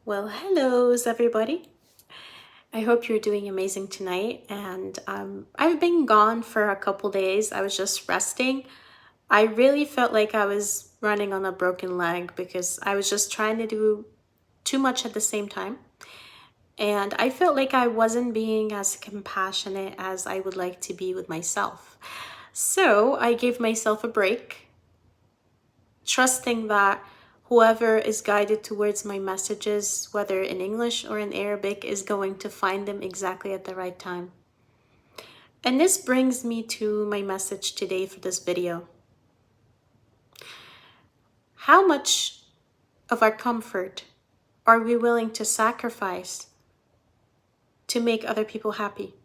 Well, hellos everybody. I hope you're doing amazing tonight. And I've been gone for a couple days. I was just resting. I really felt like I was running on a broken leg because I was just trying to do too much at the same time. And I felt like I wasn't being as compassionate as I would like to be with myself. So I gave myself a break, trusting that whoever is guided towards my messages, whether in English or in Arabic, is going to find them exactly at the right time. And this brings me to my message today for this video. How much of our comfort are we willing to sacrifice to make other people happy?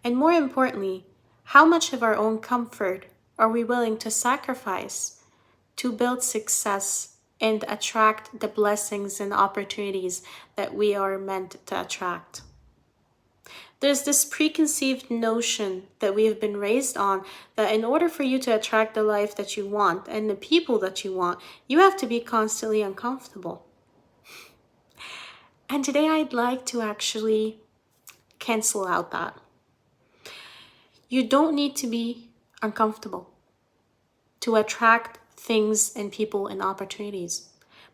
And more importantly, how much of our own comfort are we willing to sacrifice to build success and attract the blessings and opportunities that we are meant to attract? There's this preconceived notion that we have been raised on that in order for you to attract the life that you want and the people that you want, you have to be constantly uncomfortable. And today I'd like to actually cancel out that. You don't need to be uncomfortable to attract things and people and opportunities.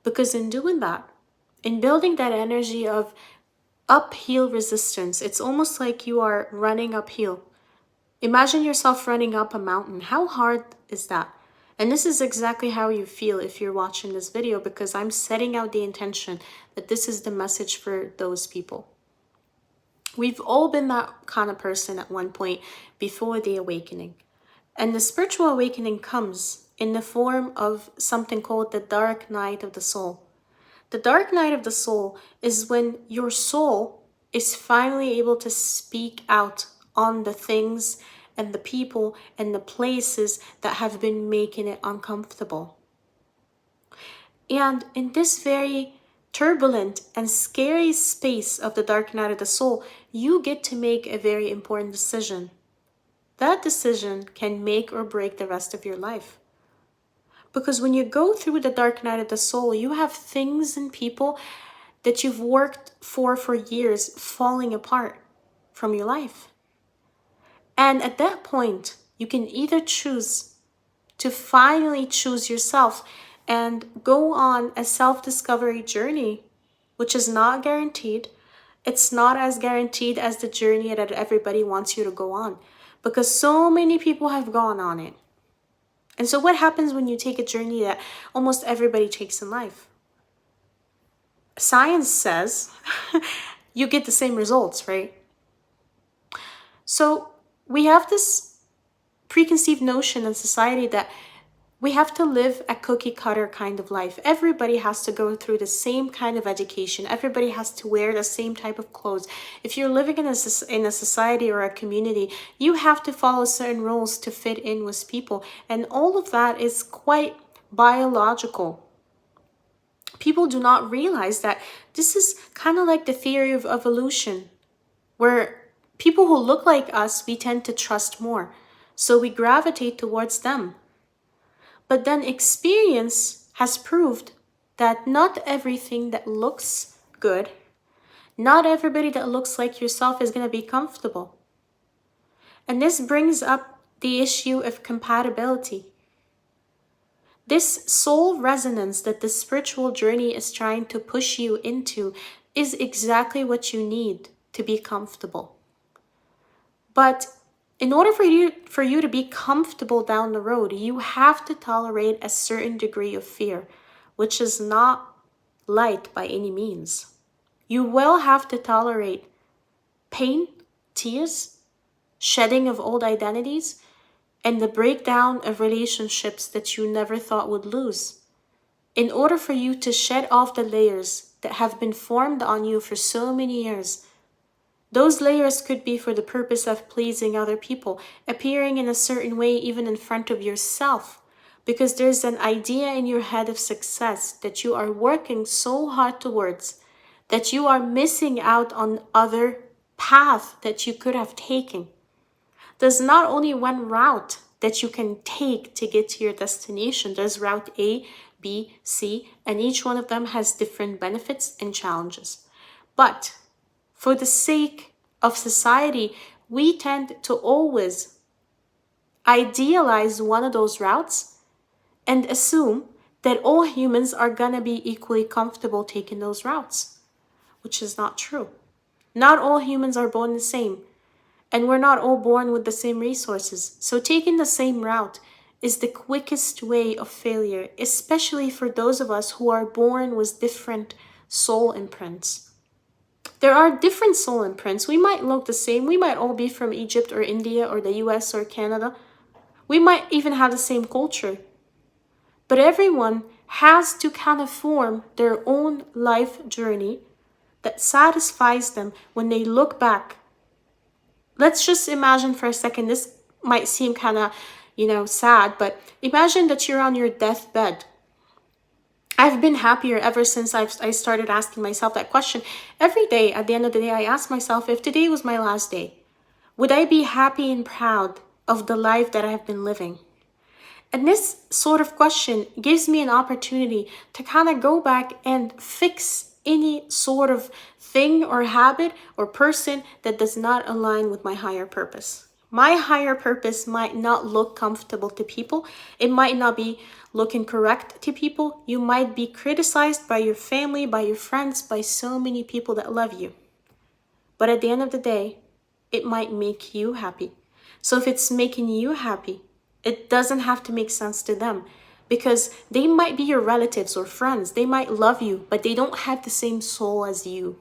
Because in doing that, in building that energy of uphill resistance, it's almost like you are running uphill. Imagine yourself running up a mountain. How hard is that? And this is exactly how you feel if you're watching this video, because I'm setting out the intention that this is the message for those people. We've all been that kind of person at one point before the awakening. And the spiritual awakening comes in the form of something called the dark night of the soul. The dark night of the soul is when your soul is finally able to speak out on the things and the people and the places that have been making it uncomfortable. And in this very turbulent and scary space of the dark night of the soul, you get to make a very important decision. That decision can make or break the rest of your life. Because when you go through the dark night of the soul, you have things and people that you've worked for years falling apart from your life. And at that point, you can either choose to finally choose yourself and go on a self-discovery journey, which is not guaranteed. It's not as guaranteed as the journey that everybody wants you to go on, because so many people have gone on it. And so what happens when you take a journey that almost everybody takes in life? Science says you get the same results, right? So we have this preconceived notion in society that we have to live a cookie cutter kind of life. Everybody has to go through the same kind of education. Everybody has to wear the same type of clothes. If you're living in a society or a community, you have to follow certain rules to fit in with people. And all of that is quite biological. People do not realize that this is kind of like the theory of evolution, where people who look like us, we tend to trust more. So we gravitate towards them. But then experience has proved that not everything that looks good, not everybody that looks like yourself is going to be comfortable. And this brings up the issue of compatibility. This soul resonance that the spiritual journey is trying to push you into is exactly what you need to be comfortable. But in order for you to be comfortable down the road, you have to tolerate a certain degree of fear, which is not light by any means. You will have to tolerate pain, tears, shedding of old identities, and the breakdown of relationships that you never thought would lose. In order for you to shed off the layers that have been formed on you for so many years. Those layers could be for the purpose of pleasing other people, appearing in a certain way even in front of yourself, because there's an idea in your head of success that you are working so hard towards that you are missing out on other path that you could have taken. There's not only one route that you can take to get to your destination. There's route A, B, C, and each one of them has different benefits and challenges. But for the sake of society, we tend to always idealize one of those routes and assume that all humans are gonna be equally comfortable taking those routes, which is not true. Not all humans are born the same, and we're not all born with the same resources. So taking the same route is the quickest way of failure, especially for those of us who are born with different soul imprints. There are different soul imprints. We might look the same. We might all be from Egypt or India or the US or Canada. We might even have the same culture. But everyone has to kind of form their own life journey that satisfies them when they look back. Let's just imagine for a second, this might seem kind of, sad, but imagine that you're on your deathbed. I've been happier ever since I started asking myself that question. Every day, at the end of the day, I ask myself, if today was my last day, would I be happy and proud of the life that I've been living? And this sort of question gives me an opportunity to kind of go back and fix any sort of thing or habit or person that does not align with my higher purpose. My higher purpose might not look comfortable to people. It might not be looking correct to people. You might be criticized by your family, by your friends, by so many people that love you. But at the end of the day, it might make you happy. So if it's making you happy, it doesn't have to make sense to them, because they might be your relatives or friends. They might love you, but they don't have the same soul as you.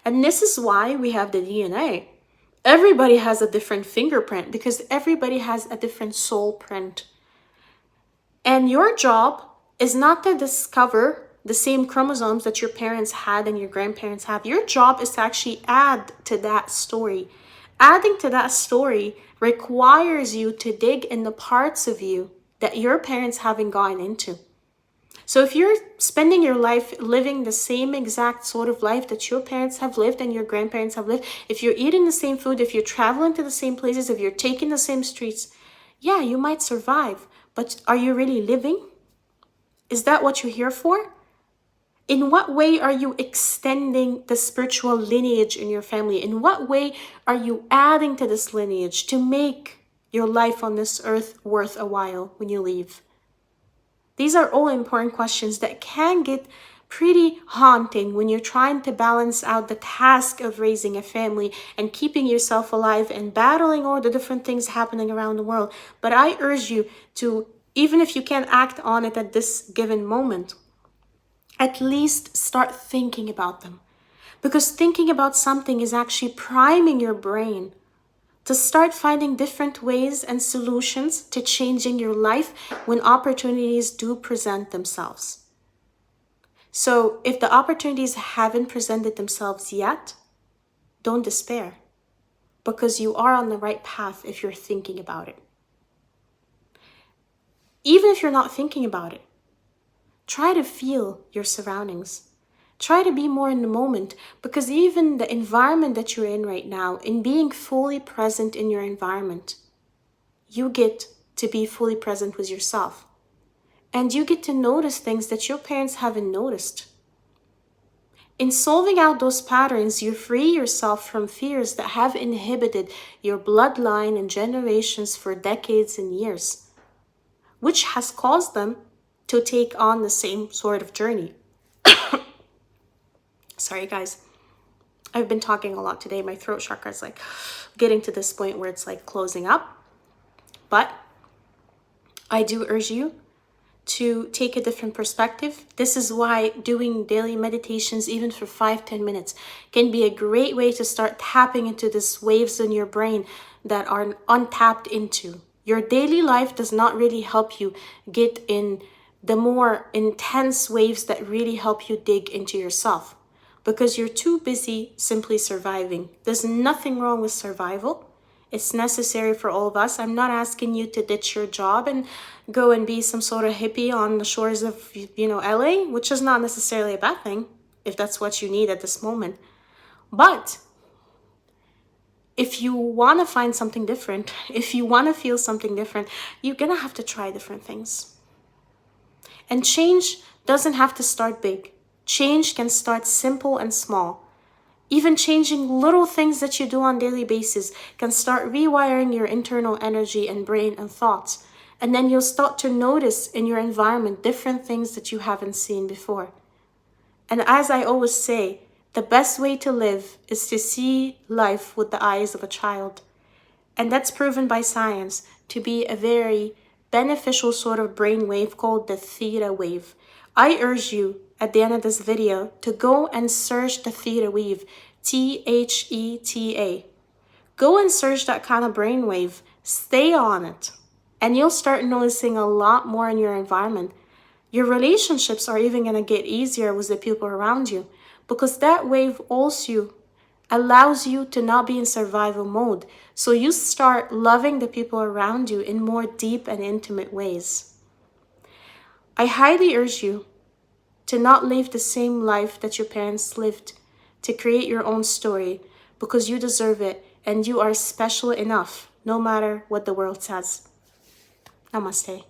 And this is why we have the DNA. Everybody has a different fingerprint because everybody has a different soul print. And your job is not to discover the same chromosomes that your parents had and your grandparents have. Your job is to actually add to that story. Adding to that story requires you to dig in the parts of you that your parents haven't gone into. So if you're spending your life living the same exact sort of life that your parents have lived and your grandparents have lived, if you're eating the same food, if you're traveling to the same places, if you're taking the same streets, yeah, you might survive. But are you really living? Is that what you're here for? In what way are you extending the spiritual lineage in your family? In what way are you adding to this lineage to make your life on this earth worth a while when you leave? These are all important questions that can get pretty haunting when you're trying to balance out the task of raising a family and keeping yourself alive and battling all the different things happening around the world. But I urge you to, even if you can't act on it at this given moment, at least start thinking about them. Because thinking about something is actually priming your brain to start finding different ways and solutions to changing your life when opportunities do present themselves. So if the opportunities haven't presented themselves yet, don't despair, because you are on the right path if you're thinking about it. Even if you're not thinking about it, try to feel your surroundings. Try to be more in the moment, because even the environment that you're in right now, in being fully present in your environment, you get to be fully present with yourself. And you get to notice things that your parents haven't noticed. In solving out those patterns, you free yourself from fears that have inhibited your bloodline and generations for decades and years, which has caused them to take on the same sort of journey. Sorry, guys. I've been talking a lot today. My throat chakra is like getting to this point where it's like closing up. But I do urge you to take a different perspective. This is why doing daily meditations, even for 5-10 minutes, can be a great way to start tapping into these waves in your brain that are untapped into. Your daily life does not really help you get in the more intense waves that really help you dig into yourself, because you're too busy simply surviving. There's nothing wrong with survival. It's necessary for all of us. I'm not asking you to ditch your job and go and be some sort of hippie on the shores of, LA, which is not necessarily a bad thing if that's what you need at this moment. But if you want to find something different, if you want to feel something different, you're going to have to try different things. And change doesn't have to start big. Change can start simple and small. Even changing little things that you do on a daily basis can start rewiring your internal energy and brain and thoughts. And then you'll start to notice in your environment different things that you haven't seen before. And as I always say, the best way to live is to see life with the eyes of a child. And that's proven by science to be a very beneficial sort of brain wave called the theta wave. I urge you at the end of this video to go and search the theta wave, Theta. Go and search that kind of brain wave. Stay on it. And you'll start noticing a lot more in your environment. Your relationships are even going to get easier with the people around you, because that wave also allows you to not be in survival mode. So you start loving the people around you in more deep and intimate ways. I highly urge you to not live the same life that your parents lived, to create your own story, because you deserve it and you are special enough, no matter what the world says. Namaste.